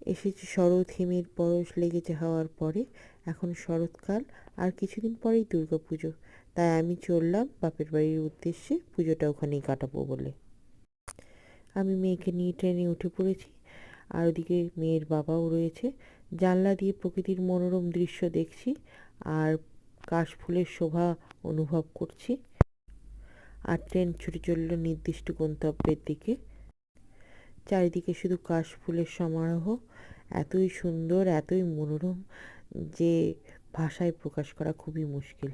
এসেছে শরৎ, হিমের পরশ লেগেছে হাওয়ার পরে। এখন শরৎকাল, আর কিছুদিন পরেই দুর্গাপুজো। তাই আমি চললাম বাপের বাড়ির উদ্দেশ্যে, পুজোটা ওখানেই কাটাবো বলে। আমি মেয়েকে নিয়ে ট্রেনে উঠে পড়েছি, আর ওদিকে মেয়ের বাবাও রয়েছে। জানলা দিয়ে প্রকৃতির মনোরম দৃশ্য দেখছি, আর কাশফুলের শোভা অনুভব করছি। আর ট্রেন ছুটে চলল নির্দিষ্ট গন্তব্যের দিকে। চারিদিকে শুধু কাশফুলের সমারোহ, এতই সুন্দর, এতই মনোরম যে ভাষায় প্রকাশ করা খুবই মুশকিল।